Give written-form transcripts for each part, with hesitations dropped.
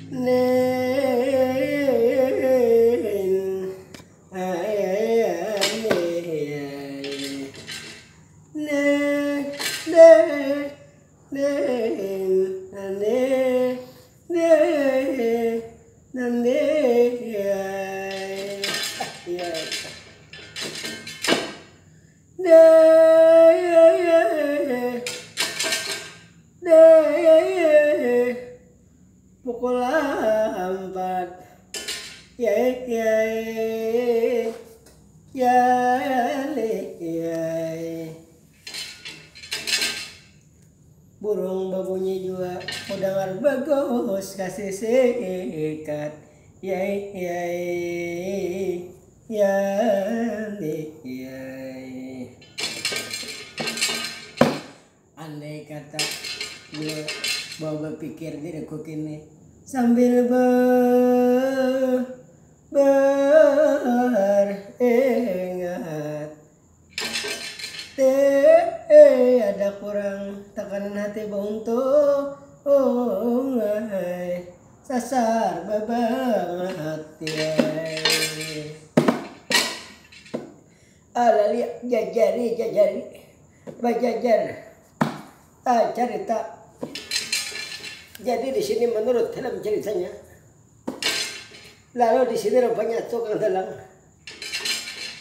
nen pukul 4 burung babunyi juga udah bagus kasih sikat andai kata gue bawa berpikir diriku kini sambil beringat ada kurang tekanan hati buntung sasar babangat ala lihat jajari bajajar cerita. Jadi di sini menurut dalam ceritanya, lalu di sini rupanya tukang dalang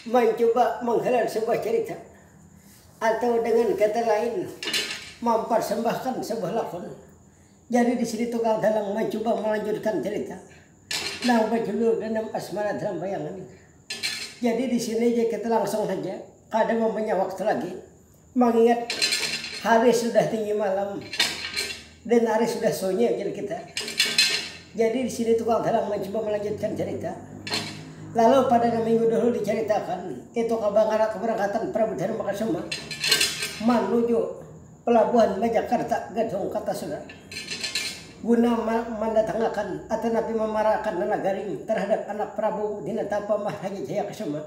mencoba menghalau sebuah cerita atau dengan kata lain mempersembahkan sebuah lakon. Jadi di sini tukang dalang mencoba melanjutkan cerita yang berjudul Dendam Asmara dalam Bayangan. Jadi di sini kita langsung saja, kadang mempunyai waktu lagi, mengingat hari sudah tinggi malam dan hari sudah sunyi jadi kita. Jadi di sini tukang dalang mencoba melanjutkan cerita. Lalu pada minggu dahulu diceritakan itu keberangkatan Prabu Dharmakasuma menuju pelabuhan Jakarta Gadung Kartasura guna mendatangkan atau nabi memarahkan Nalagaring terhadap anak Prabu Dinatapa Maharaja Kusuma.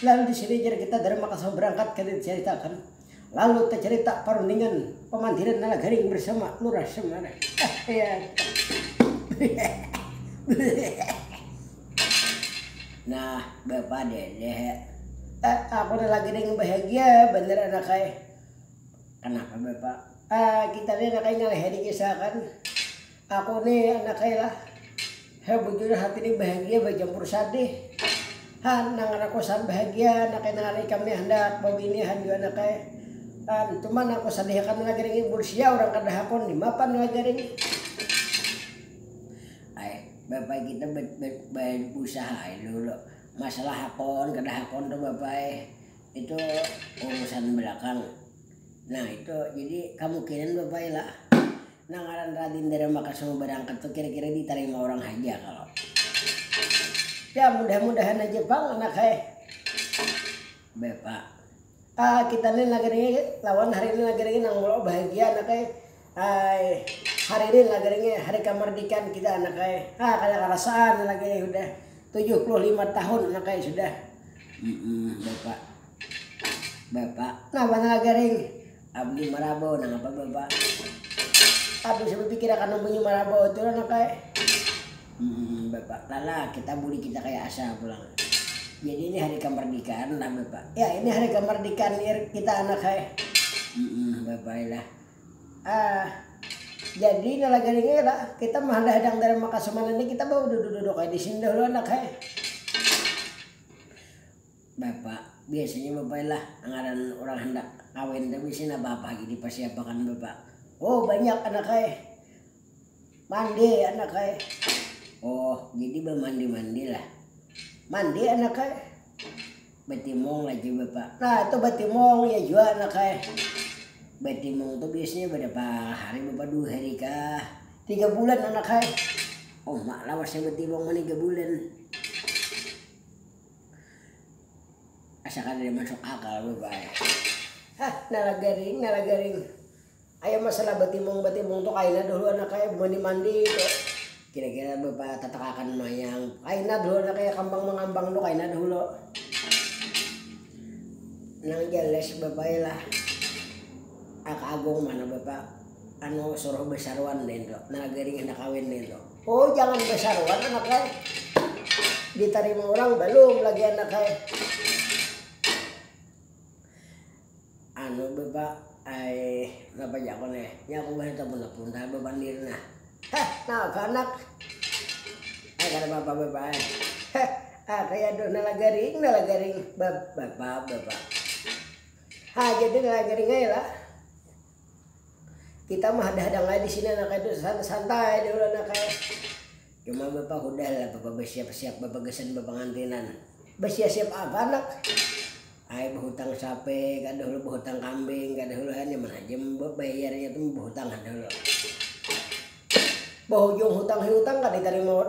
Lalu di sini jadi kita Dharmakasuma berangkat ke diceritakan. Lalu tercerita perundingan pemandiran Nalagaring bersama Lurah Semara. Nah, Bapak Dede, aku Nalagaring bahagia bener anak saya. Kenapa Bapak? Kita nih anak saya ngalih dikisahkan. Aku nih anak saya lah. Bujur hati ini bahagia bercampur sadih. Nang aku san bahagia anak saya ngalih kami hendak babinihan juga anak saya. Cuman aku sadih kan Nalagaring bursia orang kadahakon di mapan Nalagaring. Bapak kita berusaha dulu. Masalah hakon kadahakon tuh Bapak itu urusan belakang. Nah itu jadi kemungkinan Bapak lah. Nangaran Raden Dharmakasuma berangkat tuh kira-kira diterima orang aja kalau. Ya mudah-mudahan aja Bang anak saya. Bapak. Kita nih Nalagaring lawan hari ini Nalagaring nang mulo bahagia anak saya. Hari ini Nalagaring hari kemerdekaan kita anak saya. Kayak kerasaan lagi udah 75 tahun anak saya sudah. Bapak. Nah Nalagaring abdi marabo nang apa Bapak? Aduh saya berpikir akan bunyi marabo itu anak saya. Bapak lala kita budi kita kayak asa pulang. Jadi ini hari kemerdekaan lah Bapak. Ya ini hari kemerdekaan kita anak saya. Bapak lah. Jadi Nalagaring lah kita mah hadang Dharmakasuma ini kita bawa duduk-duduk kayak di sini dulu anak saya. Bapak biasanya Bapak lah anggaran orang hendak kawin tapi sini apa gini persiapan Bapak. Oh banyak anak saya. Mandi anak saya. Oh jadi bermandi-mandi lah. Mandi anak saya. Batimong lagi Bapak. Nah itu batimong ya juga anak saya. Batimong itu biasanya berapa hari Bapak 2 hari kah? 3 bulan anak saya. Oh mak lawas saya batimong mana 3 bulan. Asalkan dia masuk akal Bapak. Nalagaring. Ayo masalah batimong tuh kaina dulu anak saya mandi tuh. Kira-kira Bapak tatakakan mayang. Kaina dulu anak saya kambang mengambang tuh kaina dulu. Nang jelas Bapak lah. Agung mana Bapak? anu suruh besarwan deh lo, nagering anak kawin deh lo. Oh jangan besarwan anaknya, diterima orang belum lagi anaknya. Anu bapak, apa jakon ya aku bahasa pun dah bebandir nah. Nah anak, kata bapak, kayak do nalagaring, bapak. Jadi nalagaring aja lah. Kita mah hadang aja di sini anak itu santai dulu anak cuma bapak udah lah bapak bersiap-siap bapak gesen bapak ngantinan bersiap-siap apa anak berhutang sape kada dulu berhutang kambing kada dulu hanya mana jem bayarnya tuh berhutang kada dulu bahujung hutang kan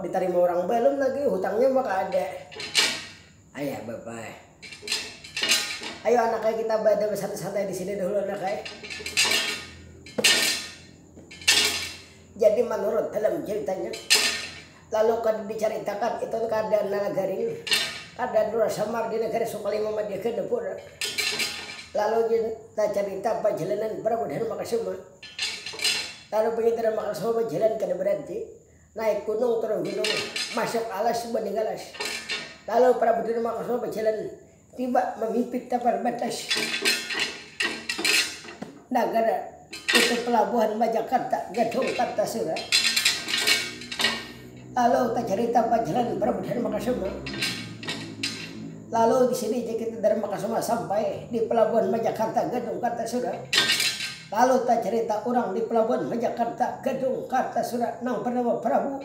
diterima orang belum lagi hutangnya maka ada ayah bapak ayo anaknya kita pada santai di sini dulu anaknya. Jadi menurut dalam ceritanya, lalu kada diceritakan itu keadaan nalagaring, keadaan Dura Samar di negara Sukalima Madya Kedepura. Lalu kita cerita perjalanan Prabu Dharmakasuma. Lalu begitu Dharmakasuma berjalan kada berhenti, naik gunung turun gunung, masuk alas banding alas. Lalu Prabu Dharmakasuma berjalan tiba memipit tapal batas negara. Itu pelabuhan Majakarta, Gadung Kartasura. Lalu kita cerita perjalanan Prabu Dharmakasuma. Lalu di sini kita Dharmakasuma sampai di pelabuhan Majakarta, Gadung Kartasura. Lalu kita cerita orang di pelabuhan Majakarta, Gadung Kartasura nang bernama Prabu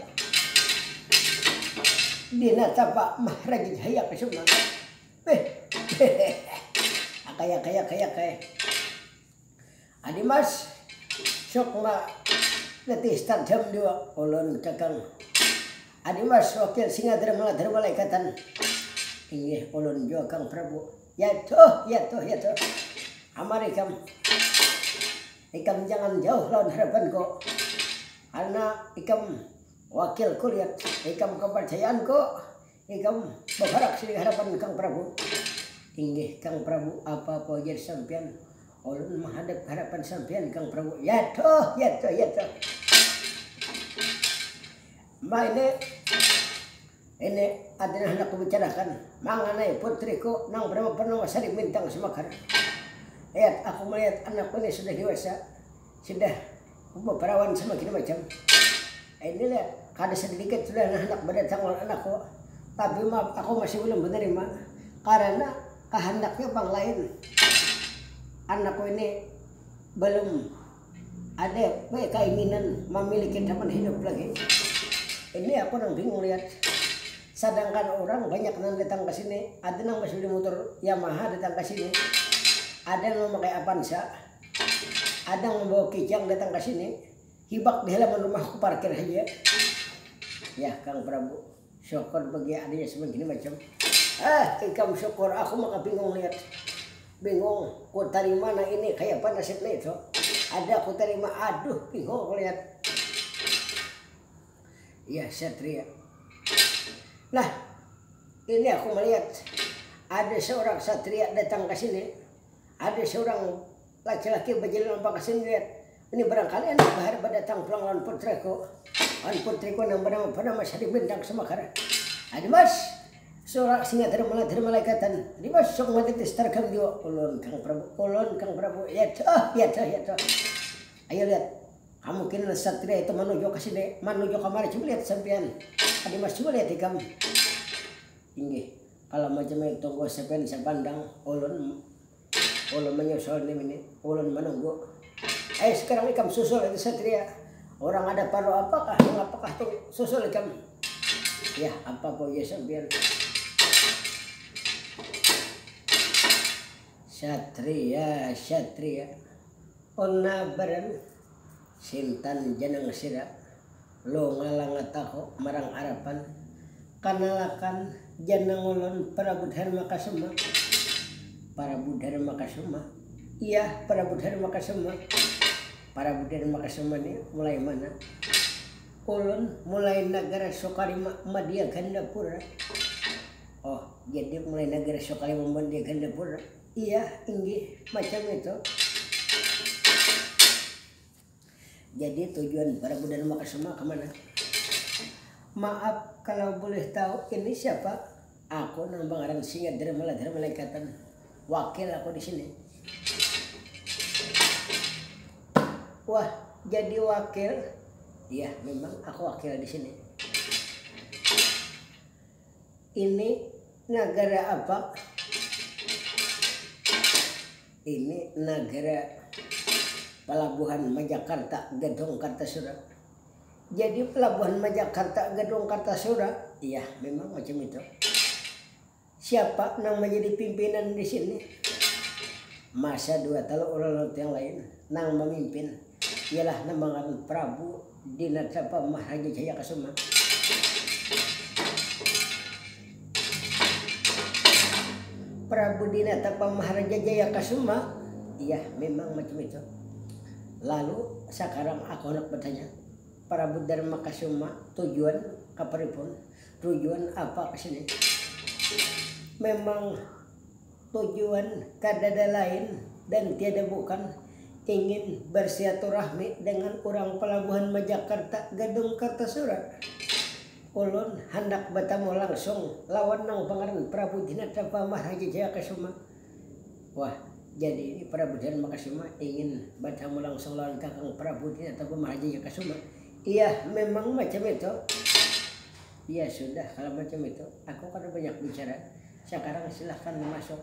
Dinatapa Maharaja Jaya Kasuma. Kaya. Adimas sok ma letih start jam 2 ulun kakang Adimas wakil Singadra Malaikatan inggih ulun jo Kang Prabu ya toh amar ikam jangan jauh lawan harapan ko karena ikam wakil kuliah ikam kepercayaan ko ikam berharap sini harapan Kang Prabu inggih Kang Prabu apa jadi sampean ulun menghadap harapan sampean Kang Prabu. Ya toh. Ma ini adalah hendak kubicarakan mengenai putriku nang bernama Sari Bintang Semakar. Lihat aku melihat anakku ini sudah dewasa, sudah berperawan semakin macam. Ini lihat kada sedikit sudah hendak berdatang anakku, tapi maaf aku masih belum menerima karena kehendaknya bang lain. Anakku ini belum ada keinginan memiliki teman hidup lagi. Ini aku nang bingung lihat. Sedangkan orang banyak nang datang ke sini, ada nang masih motor Yamaha datang ke sini, ada yang memakai Avanza, ada yang membawa kijang datang ke sini, hibak di halaman rumahku parkir aja. Ya Kang Prabu, syukur bagi adanya sebegini macam. Ikam syukur, aku maka bingung lihat. Bingung, ku terima mana ini kayak apa nasibnya itu. Ada ku terima, aduh bingung aku lihat. Ya Satria. Nah, ini aku melihat ada seorang Satria datang ke sini. Ada seorang laki-laki berjalan ke sini lihat. Ini barangkali anak berharap datang pulang lawan putriku. Lawan putriku yang bernama Sari Bintang Semakar. Ada mas. Seorang Singadra Malaikatan di masuk mati terkam dia ulun Kang Prabu ya toh ayo lihat kamu kini Satria itu menuju ke sini menuju kamar coba lihat sampean tadi mas coba lihat ikam inggih kalau macam itu tunggu sampean sepandang ulun menyusul ini ulun menunggu sekarang ikam susul itu Satria orang ada perlu apakah tuh susul ikam ya apa po ya sampean Satria Ona baran Sintan janang sira Lo ngalang taho marang harapan Kanalakan janang ulun Prabu Dharmakasuma Iya Prabu Dharmakasuma ini mulai mana ulun mulai negara Sukalima Madya Gandapura. Oh jadi mulai negara Sukalima Madya Gandapura. Iya, inggih macam itu. Jadi tujuan Prabu Dharma Kasuma kemana? Maaf kalau boleh tahu ini siapa? Aku nang Bangaran Singa Dharma Lekatan. Wakil aku di sini. Wah, jadi wakil? Iya, memang aku wakil di sini. Ini negara apa? Ini negara Pelabuhan Majakarta, Gedung Kartasura. Jadi Pelabuhan Majakarta, Gedung Kartasura, iya memang macam itu. Siapa nang menjadi pimpinan di sini? Masa 2 tahun orang yang lain nang memimpin ialah Nambangan Prabu Dinatapa Maharaja Jaya Kasuma. Prabu Dinatapa Maharaja Jaya Kasuma, iya memang macam itu. Lalu sekarang aku hendak bertanya, Prabu Dharma Kasuma tujuan kapripun? Tujuan apa kesini? Memang tujuan kadada lain dan tiada bukan ingin bersilaturahmi dengan orang Pelabuhan Majakarta Gedung Kartasura. Ulun hendak bertemu langsung lawan nang Pangeran Prabu Dinatapa Maharaja Jaya Kasuma. Wah, jadi ini Prabu Dharma Kasuma ingin bertemu langsung lawan Kakang Prabu Dinatapa Maharaja Jaya Kasuma. Iya, memang macam itu. Ya sudah, kalau macam itu aku kan banyak bicara. Sekarang silahkan masuk.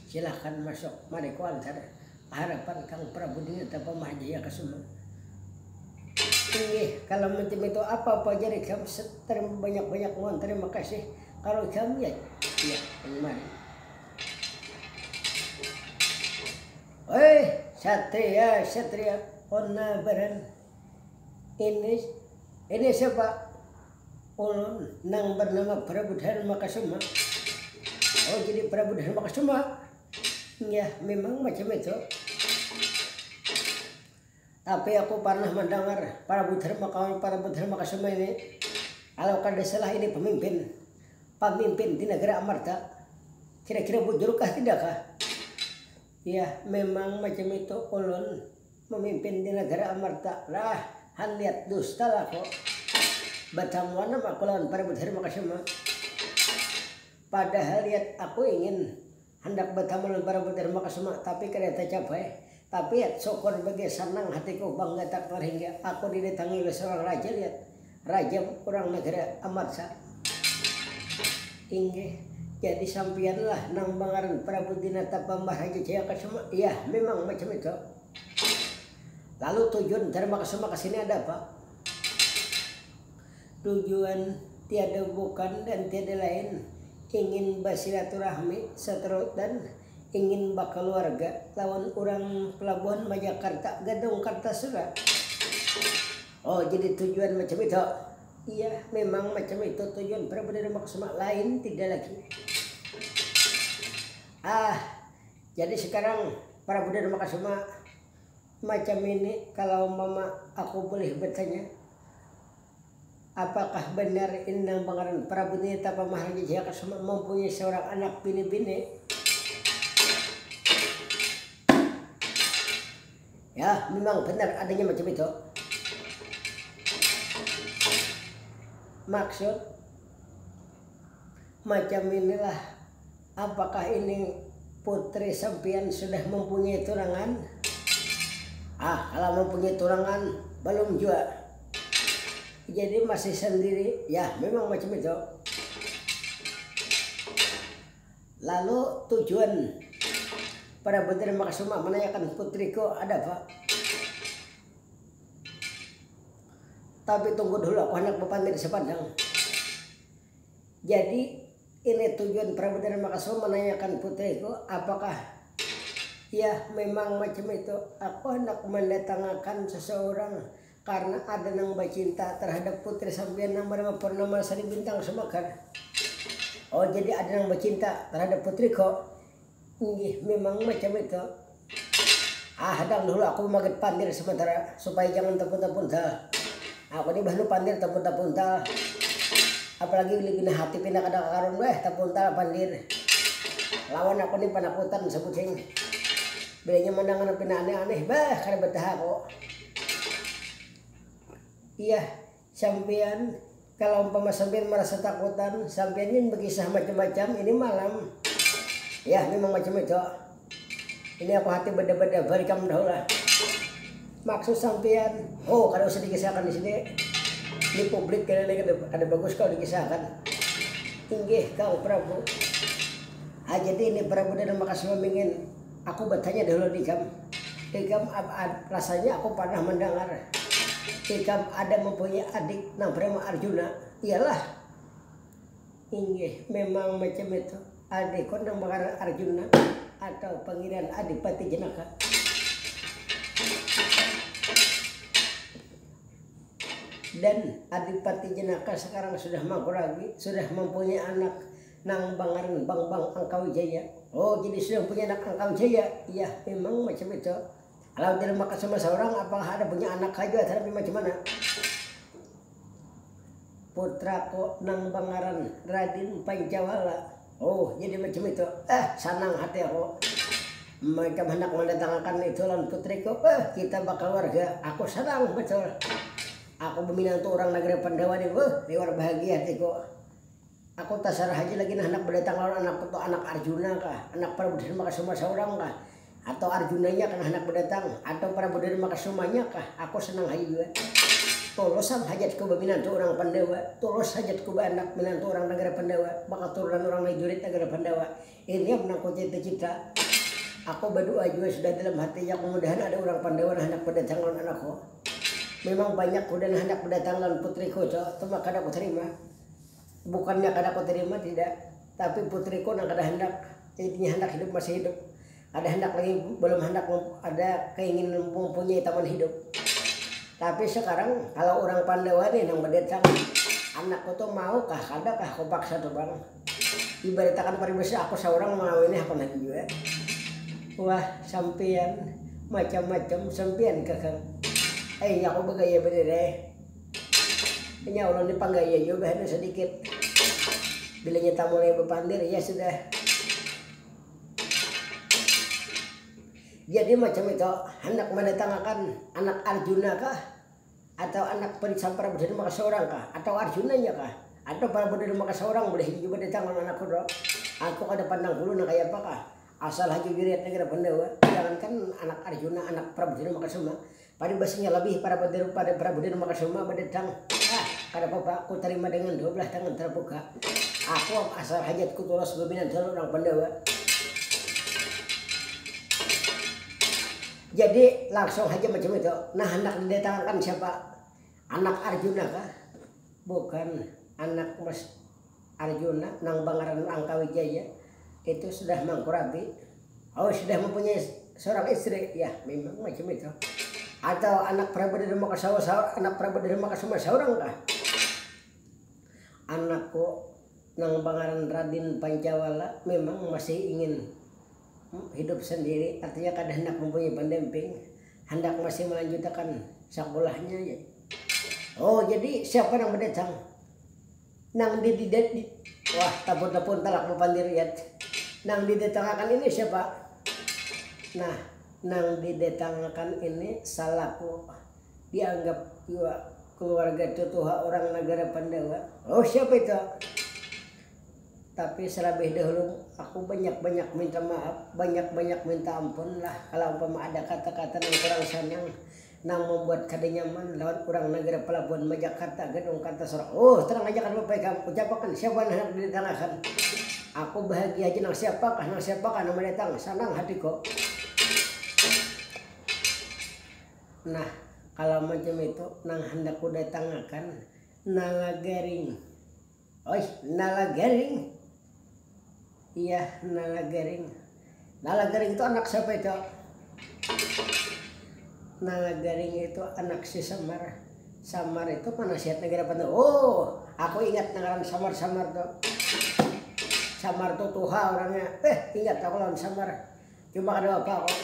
Silahkan masuk. Mari ku antar harapan Kang Prabu Dinatapa Maharaja Jaya Kasuma. Kalau macam itu apa-apa jadi kamu terima banyak-banyak mohon terima kasih. Kalau kamu ya mari. Satria Ona Baran. Ini siapa? Ulun nang bernama Prabu Dharma Kasuma. Oh, jadi Prabu Dharma Kasuma. Ya, memang macam itu. Tapi aku pernah mendengar Prabu Dharma Kasuma ini, kalau kada salah ini pemimpin di negara Amarta. Kira-kira bujurkah tidakkah? Ya, memang macam itu. Ulun memimpin di negara Amarta. Lah, lihat dusta lah kok. Batamuan nama aku lawan Prabu Dharma Kasuma. Padahal lihat aku ingin hendak bertemu dengan Prabu Dharma Kasuma, tapi kada tercapai. Tapi ya syukur bagi senang hatiku bangga tak terhingga aku didatangi oleh seorang raja. Lihat, raja orang negara Amarta. Inggih, jadi sampianlah nang Bangaran Prabu Dinatapa Maharaja Jaya Kasuma. Iya, memang macam itu. Lalu tujuan Dharma Kasuma kesini ada apa? Tujuan tiada bukan dan tiada lain, ingin bersilaturahmi seterus dan ingin berkeluarga lawan orang Pelabuhan Majakarta Gedung Kartasura. Oh, jadi tujuan macam itu. Iya, memang macam itu tujuan Prabu Dharma Kasuma, lain tidak lagi. Jadi sekarang Prabu Dharma Kasuma macam ini, kalau mama aku boleh bertanya, apakah benar Indang Pangeran Prabu Dinatapa Maharaja Jaya Kasuma mempunyai seorang anak bini-bini? Ya, memang benar adanya macam itu. Maksud macam inilah, apakah ini putri sampian sudah mempunyai tunangan? Kalau mempunyai tunangan belum juga. Jadi masih sendiri. Ya, memang macam itu. Lalu tujuan Prabu Dharma Kasuma menanyakan putriku ada apa? Tapi tunggu dulu, aku hendak berpandai sepandang. Jadi ini tujuan Prabu Dharma Kasuma menanyakan putriku apakah? Ya, memang macam itu. Aku hendak mendatangkan seseorang karena ada yang bercinta terhadap putri sampean yang bernama Purnama Sari Bintang Semakar. Oh, jadi ada yang bercinta terhadap putriku. Memang macam itu. Hadang dulu aku maget pandir sementara supaya jangan terpunta-punta. Aku ni baru pandir terpunta-punta. Apalagi lebih hati pindah kada karun terpunta pandir. Lawan aku ni panakutan sebuting. Bedanya mandangan pina aneh-aneh bah kada betah kok. Iya, sampean kalau umpama sampean merasa takutan, sampean ini berkisah macam-macam, ini malam. Ya, memang macam itu. Ini aku hati beda-beda barikam dahulu. Maksud sampean, oh kalau usah dikisahkan di sini. Di publik ada bagus kalau dikisahkan. Inggih Kang Prabu. Jadi ini Prabu dan makasih memingin aku bertanya dahulu Dikam. Dikam rasanya aku pernah mendengar Dikam ada mempunyai adik nang bernama Arjuna. Iyalah. Inggih memang macam itu. Adik nang bernama Arjuna atau panggilan Adipati Jenaka. Dan Adipati Jenaka sekarang sudah mangku lagi, sudah mempunyai anak nang Bangaran Bang Angkawijaya. Oh jadi sudah punya anak Angkawijaya. Iya memang macam itu. Kalau tidak makan sama seorang apakah ada punya anak aja tapi macam mana? Putraku nang Bangaran Raden Pancawala. Oh jadi macam itu. Senang hati aku. Macam hendak mendatangkan itu lan putriku. Kita bakal warga. Aku senang betul. Aku meminang tuh orang negeri Pandawa nih. Liwar bahagia hatiku. Aku tasarah aja lagi nah anak berdatang lawan anak Arjuna kah, anak Prabu Dharma Kasuma seorang kah, atau Arjunanya kan anak berdatang, atau Prabu Dharma Kasumanya kah, aku senang aja juga. Tolosan hajatku beminantu orang Pandawa, tolos hajatku anak minantu orang negara Pandawa, bakal turunan orang jurit negara Pandawa. Ini yang menangkut cita-cita. Aku berdoa juga sudah dalam hatinya kemudahan ada orang Pandawa nah anak berdatang lawan anakku. Memang banyak udah hendak berdatang lawan putriku, itu maka aku terima. Bukannya kada aku terima tidak, tapi putriku nak ada hendak, intinya hendak hidup masih hidup, ada hendak lagi belum hendak ada keinginan mempunyai taman hidup. Tapi sekarang kalau orang Pandawa nih yang berdatang, anakku tuh mau kah kada kah aku paksa tuh bang. Ibaratkan paribasa aku seorang mau ini apa lagi juga. Wah sampean macam-macam sampean kakak. Aku bergaya bener deh. Ini Allah dipanggaya juga hanya sedikit. Bilanya tak mulai berpandir ya sudah. Jadi macam itu hendak mendatangkan anak Arjuna kah? Atau anak Prabu Dharma seorang kah? Atau Arjunanya kah? Atau Prabu Dharma seorang boleh juga datang anakku dong. Aku kada pandang dulu nak kayak apa kah? Asal aja dilihat negara Pandawa. Jangankan anak Arjuna, anak Prabu Dharma semua. Pada bahasanya lebih pada Prabu Dharma semua berdatang. Kada apa-apa, aku terima dengan 12 tangan terbuka. Aku asal hajatku tulus berminat dengan orang Pandawa. Jadi langsung aja macam itu. Nah hendak didatangkan siapa? Anak Arjuna kah? Bukan anak Mas Arjuna nang Bangaran Angkawijaya. Itu sudah mangkurabi. Oh sudah mempunyai seorang istri. Ya memang macam itu. Atau anak Prabu Dharma anak Prabu Dharma Kasuma seorang kah? Anakku nang Bangaran Raden Pancawala memang masih ingin hidup sendiri, artinya kada hendak mempunyai pendamping, hendak masih melanjutkan sekolahnya ya. Oh jadi siapa yang berdatang? Nang wah tapun-tapun talak mepandiriat. Nang didatangkan ini siapa? Nah nang didatangkan ini salahku dianggap juga keluarga tutuha orang negara Pandawa. Oh siapa itu? Tapi selebih dahulu aku banyak-banyak minta maaf, banyak-banyak minta ampun lah kalau umpama ada kata-kata yang kurang senang nang membuat kada nyaman lawan orang negara Pelabuhan Majakarta gedung kata seorang. Oh terang aja kan bapak kamu ucapkan siapa yang hendak didatangkan. Aku bahagia aja nang siapakah nama datang senang hatiku. Nah kalau macam itu nang hendak ku datangkan Nalagaring. Oi Nalagaring. Iya Nalagaring. Nalagaring itu anak siapa itu? Nalagaring itu anak si Samar. Samar itu penasihat negara Pandawa. Oh aku ingat negara Samar tuh. Samar tuh tuha orangnya. Ingat aku lawan Samar. Cuma ada apa kok.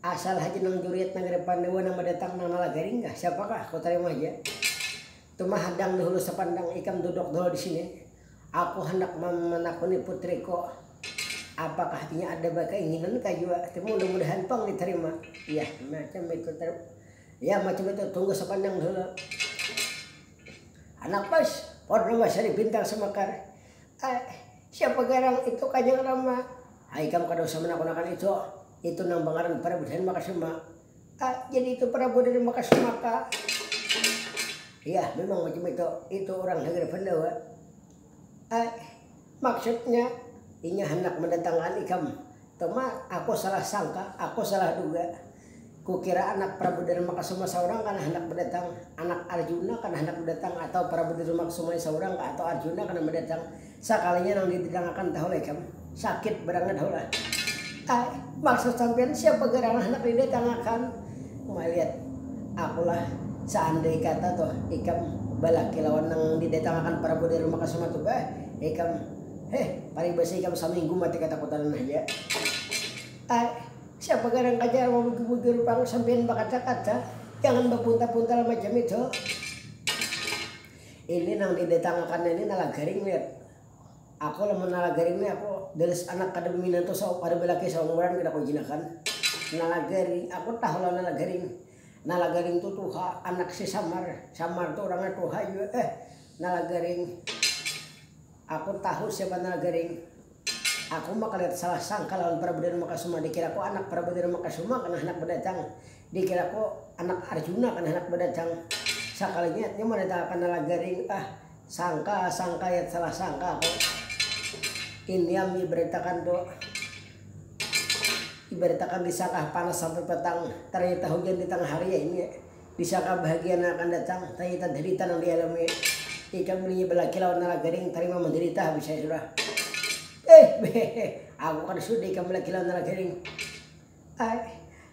Asal aja nang juriat negara Pandawa nang mendatang nang Nalagaring kah? Siapakah? Aku terima aja. Cuma hadang dahulu sepandang ikam duduk dulu di sini. Aku hendak menakuni putriku. apakah ini ada keinginan juga mudah-mudahan pang diterima ya macam itu ya macam itu tunggu sepandang dulu anak pas pernah masih bintang semakar siapa garang itu Kanjeng Rama hai kamu kada usah menakunakan itu nang bangaran para budaya Makasuma jadi itu para budaya Makasuma ya memang macam itu orang negeri Pandawa maksudnya inya hendak mendatangkan ikam Toma aku salah sangka aku salah duga kukira anak Prabu dari Makasuma seorang karena hendak mendatang anak Arjuna karena hendak mendatang atau Prabu dari Makasuma seorang atau Arjuna karena mendatang sekalinya nang didatangkan tahu lekam sakit berangan hula maksud sampean siapa gerangan hendak didatangkan melihat akulah seandai kata toh ikam balaki lawan nang didatangkan Prabu dari Makasuma tuh ikam paribasa ikam saminggu mati ketakutan aja siapa garang kajar mau bugir pang sampean bakata-kata jangan berpunta-punta macam itu ini nang didatangkan ini nala garing lihat aku lamun nala garing ini aku dari anak kada minanto sa pada belaki sa umuran kada ko jinakan nala garing aku tahu lah nala garing tu tuha anak si samar tuh orangnya tuha juga nala garing aku tahu siapa nala garing aku mah kalian salah sangka lawan Prabu dari Makasuma dikira ko anak Prabu dari Makasuma karena anak berdatang dikira ko anak Arjuna karena anak berdatang sakalinya nya mendatangkan nala garing sangka ya salah sangka aku ini yang diberitakan tuh ibaratkan disangka panas sampai petang ternyata hujan di tengah hari ya ini disangka bahagia akan datang ternyata derita yang dialami ikan belinya belaki lawan nala garing terima menderita habis saya sudah aku kan sudah ikan belaki lawan nala garing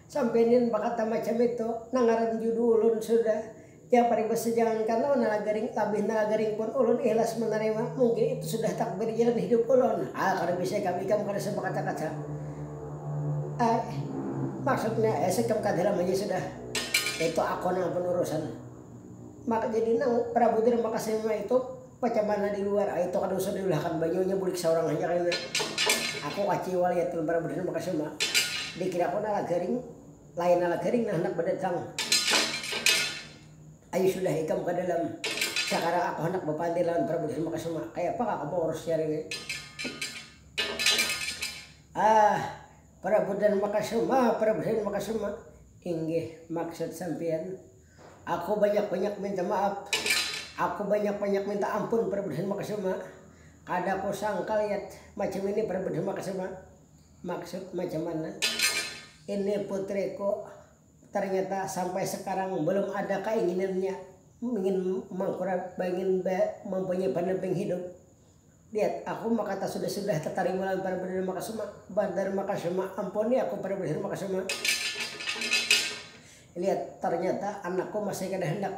sampeinin bakata macam itu nangaran judulun sudah ya paribasa jangankan lawan nala garing tabih nala garing pun ulun ikhlas menerima mungkin itu sudah takdir jalan hidup ulun kada bisa kami kamu kada sebakata-kata maksudnya sekam kadalam aja sudah itu aku nang penurusan maka jadi nang Prabu dari Makasuma itu macam mana di luar itu kada usah diulahkan banyunya bulik seorang aja kayaknya aku kaciwa lihat Prabu dari Makasuma dikira aku nala garing lain nala garing nah hendak berdatang ayo sudah ikam ke dalam sekarang aku hendak berpandai lawan Prabu dari Makasuma kayak apa kamu harus cari ini Prabu dari Makasuma inggih maksud sampean aku banyak-banyak minta maaf aku banyak-banyak minta ampun Prabu dari Makasuma kada aku sangka lihat macam ini Prabu dari Makasuma maksud macam mana ini putriku ternyata sampai sekarang belum ada keinginannya ingin mempunyai pendamping hidup lihat aku kata sudah tertarima lawan Prabu dari Makasuma ampuni aku Prabu dari Makasuma lihat ternyata anakku masih kada hendak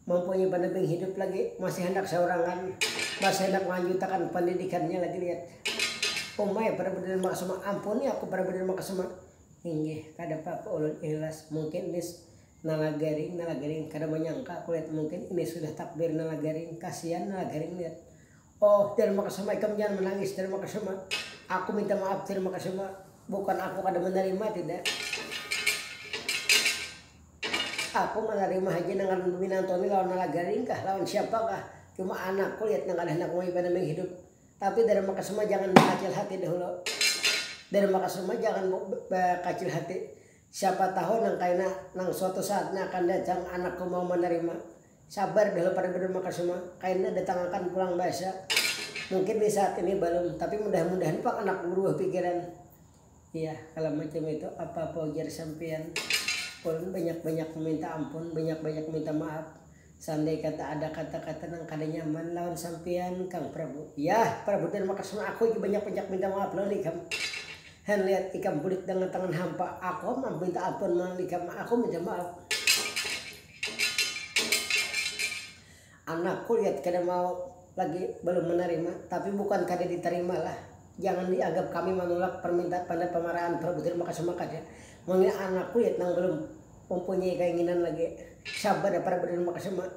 mempunyai pendamping hidup lagi masih hendak seorangan masih hendak melanjutkan pendidikannya lagi lihat Prabu dari Makasuma ampuni aku Prabu dari Makasuma inggih kada apa ulun ikhlas mungkin this nala garing kada menyangka aku lihat mungkin ini sudah takdir nala garing kasihan nala garing lihat dari Makasuma ikam jangan menangis dari Makasuma aku minta maaf dari Makasuma bukan aku kada menerima tidak aku menerima haji dengan Minantoni lawan nala garing kah lawan siapakah cuma anakku lihat nang kada hendak mau ibadah hidup tapi dari Makasuma jangan berkecil hati dahulu dari Makasuma jangan berkecil hati siapa tahu nang kaina nang suatu saatnya akan datang anakku mau menerima sabar dahulu pada Makasuma kaina datang akan pulang bahasa mungkin di saat ini belum tapi mudah-mudahan pak anak berubah pikiran iya kalau macam itu apa ujar sampean ulun banyak-banyak minta ampun banyak-banyak minta maaf sandai kata ada kata-kata nang kada nyaman lawan sampean Kang Prabu ya Prabu dari Makasuma aku banyak-banyak minta maaf lawan ikam lihat ikam bulik dengan tangan hampa aku minta ampun lawan ikam aku minta maaf anakku lihat kada mau lagi belum menerima tapi bukan kada diterima lah jangan dianggap kami menolak permintaan pada pemarahan Prabu dari Makasuma kada mungkin anakku lihat nang belum mempunyai keinginan lagi sabar ya Prabu dari Makasuma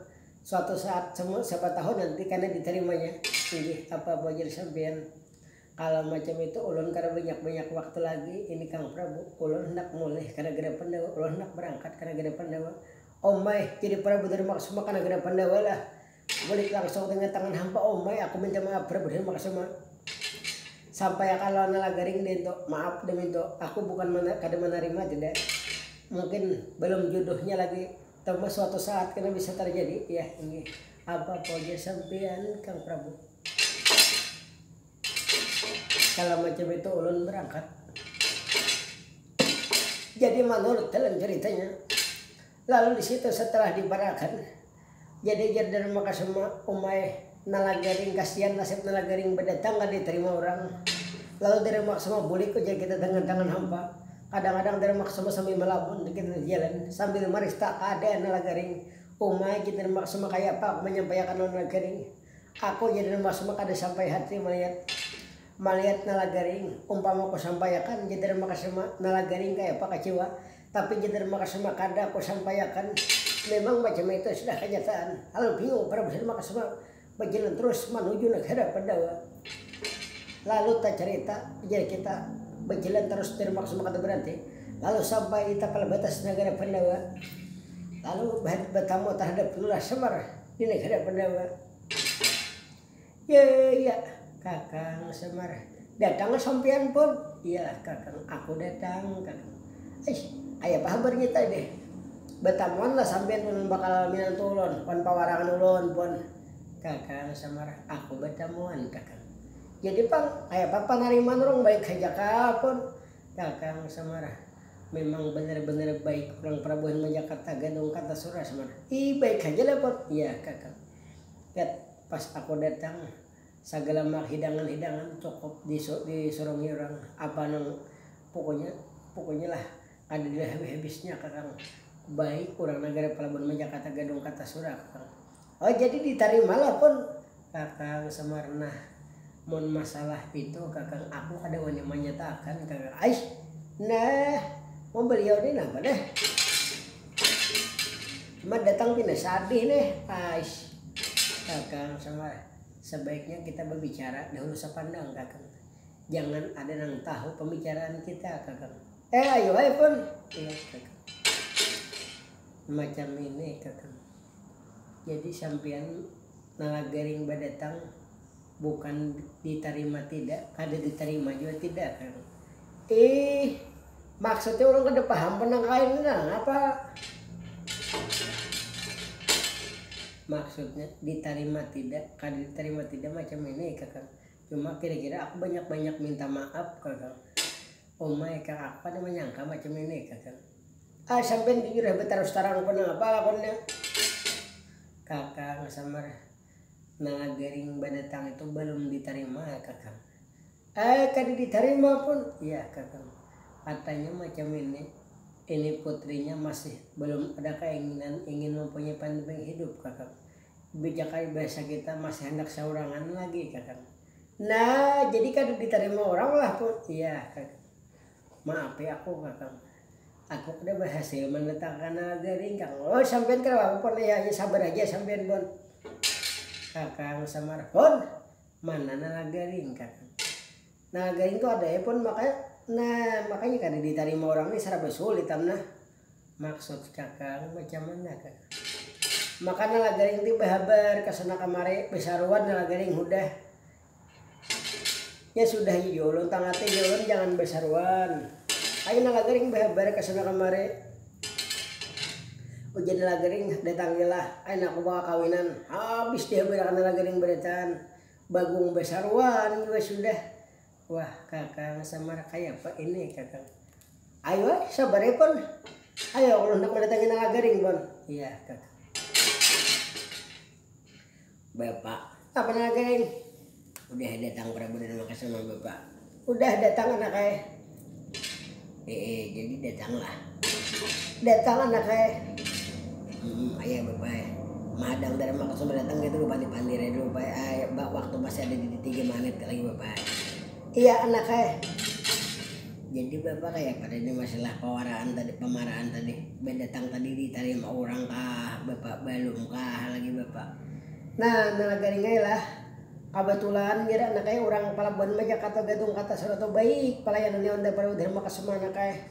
suatu saat semua siapa tahu nanti karena diterimanya ini apa wajar sampean Kalau macam itu ulun karena banyak waktu lagi ini Kang Prabu ulun hendak mulai karena gede Pandawa ulun hendak berangkat karena gede Pandawa omai jadi Prabu dari Maksuma karena gede Pandawa lah balik langsung dengan tangan hampa omai aku minta maaf Prabu dari Maksuma sampai kalau nalagaring dento maaf demi itu aku bukan kada menerima tidak mungkin belum jodohnya lagi tapi suatu saat kena bisa terjadi ya ini apa aja sampean Kang Prabu kalau macam itu ulun berangkat jadi menurut dalam ceritanya lalu di situ setelah dibarakan jadi dari Makasuma umay nalagaring kasihan nasib nalagaring berdatang gak diterima orang lalu dari Maksuma boleh kok jadi kita dengan tangan hampa kadang-kadang dari Maksuma sambil melabun kita jalan sambil marista ada nalagaring umay kita dari Maksuma kayak apa aku menyampaikan nalagaring aku jadi dari Maksuma kada sampai hati melihat nalagaring umpama aku sampaikan jadi Makasuma nalagaring kayak apa kecewa tapi jadi Makasuma kada aku sampaikan memang macam itu sudah kenyataan lalu bingung para besar Makasuma berjalan terus menuju negara Pandawa lalu tak cerita jadi kita berjalan terus dari Makasuma kata berhenti lalu sampai kita ke batas negara Pandawa lalu bertamu terhadap Lurah Semar di negara Pandawa ya Kakang Semar datang sampean pun iya Kakang aku datang Kakang ayah kabarnya tadi betamuan lah sampean pun bakal minang tulon pun pawarangan ulun pun Kakang Semar aku betamuan Kakang jadi pang ayah papa nariman orang baik aja kapun Kakang Semar memang benar-benar baik orang Prabu Jakarta Gadung kata surah Semar baik aja lah pun iya Kakang pas aku datang segala hidangan-hidangan cukup disorongin orang apa nang pokoknya lah ada di habisnya Kakang baik orang negara Pelabuhan Jakarta Gadung kata surah Kakang oh jadi diterima lah pun Kakang Semar nah mon masalah itu Kakang aku ada wani menyatakan Kakang nah mau beliau ini apa deh cuma datang pindah sadih nih Kakang Semar sebaiknya kita berbicara dahulu sepandang Kakang jangan ada yang tahu pembicaraan kita Kakang ayo pun iya Kakang macam ini Kakang jadi sampean nalagaring badatang bukan diterima tidak ada diterima juga tidak Kakang maksudnya orang kada paham penang kain apa maksudnya diterima tidak kada diterima tidak macam ini Kakang cuma kira-kira aku banyak minta maaf Kakang omai Kang apa ada menyangka macam ini Kakang sampean jujur terus terang pun apa lakonnya Kakang Semar nalagaring badatang itu belum diterima Kakang kada diterima pun iya Kakang katanya macam ini putrinya masih belum ada keinginan ingin mempunyai pendamping hidup Kakang bijakan bahasa kita masih hendak saurangan lagi Kakang nah jadi kada diterima orang lah pun iya Kakang maaf ya aku Kakang aku udah berhasil mendatangkan nalagaring Kang sampean kenapa pun ya sabar aja sampean pun Kakang Semar pun mana nalagaring Kakang nalagaring itu ada ya pun makanya kada diterima orang ini serba sulit nah maksud Kakang macam mana Kakang maka nalagaring itu bahabar kesana kamari besaruan nalagaring udah ya sudah yulun tangate yulun jangan besaruan ayo nalagaring bahabar kesana kamari ujian nalagaring datanglah ayo aku bawa kawinan habis dia berakan nalagaring beretan bagung besaruan juga sudah wah Kakang Semar kayak apa ini Kakang ayo sabar pun ayo kalau hendak mendatangi nalagaring pun iya Kakang Bapak apa nalagaring udah datang Prabu dan Makasuma Bapak udah datang anak jadi datang anak ayah Bapak madang dari Makasuma datang gitu pandi-pandi dulu Pak waktu masih ada di 3 menit lagi Bapak iya anak jadi Bapak kayak pada ini masalah pemarahan tadi datang tadi diterima orang kah Bapak belum kah lagi Bapak nah nalagaring lah Kebetulan jadi anak kayak orang Palabuhan Meja kata gadung kata Surato baik pelayanan yang pada udah makasumana kayak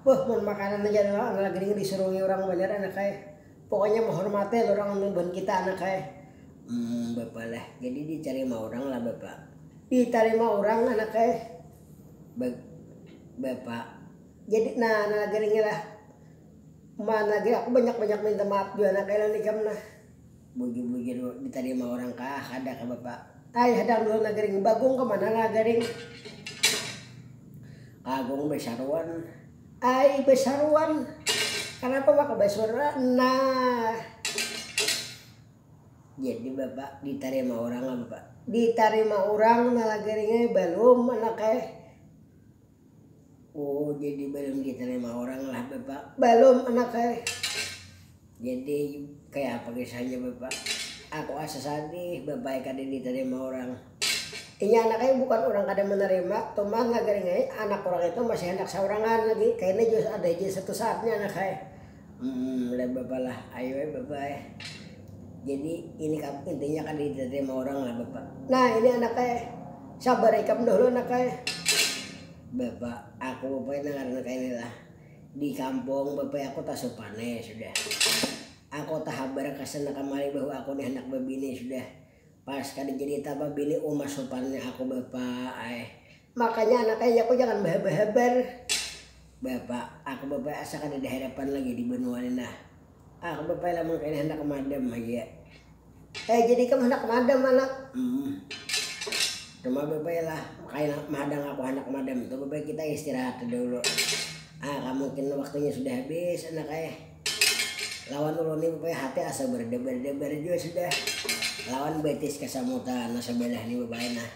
wah mau makanan aja anak lagi disuruh orang bener anak kayak pokoknya menghormati orang nungguin kita anak kayak bapak lah jadi diterima orang lah bapak diterima orang anak kayak bapak jadi nah lagi lah mana lagi aku banyak minta maaf juga anak kayak nikam nah bugi diterima orang kah ada ke bapak ay hadang dulu nagaring bagong kemana nagaring agung besaruan ay besaruan kenapa maka besaruan nah jadi bapak diterima orang lah bapak diterima orang nagaringnya belum anak oh jadi belum diterima orang lah bapak belum anak jadi kayak apa kisahnya bapak aku asa sadih bapak kada diterima orang ini anaknya bukan orang kada menerima teman nagaringnya anak orang itu masih anak saurangan lagi kayaknya just ada aja satu saatnya anaknya udah bapak lah ayo bapak jadi ini intinya kada diterima orang lah bapak nah ini anaknya sabar ikam dulu anaknya bapak aku bapak anak ini lah di kampung bapak aku tak supane sudah aku tak habar kesana kemari bahwa aku nih anak babini sudah pas kada jadi apa bini supannya aku bapak makanya anaknya aku jangan bahabar bapak aku bapak asa kada di hadapan lagi di benua nah aku bapak lamun kayaknya anak madam aja jadi kamu anak madam anak cuma bapak lah kayak madang aku anak madam itu bapak kita istirahat dulu kamu mungkin waktunya sudah habis anak lawan ulun ini bapak hati asa berdebar juga sudah lawan betis kesamutan nasa belah nih bapak nah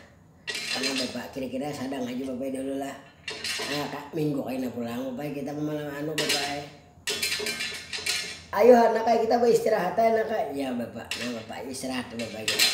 karena bapak kira-kira sadang aja bapak dulu lah kak minggu kayak pulang bapak kita malam anu bapak ayo anak kita beristirahat anak ya bapak nah bapak istirahat bapak kita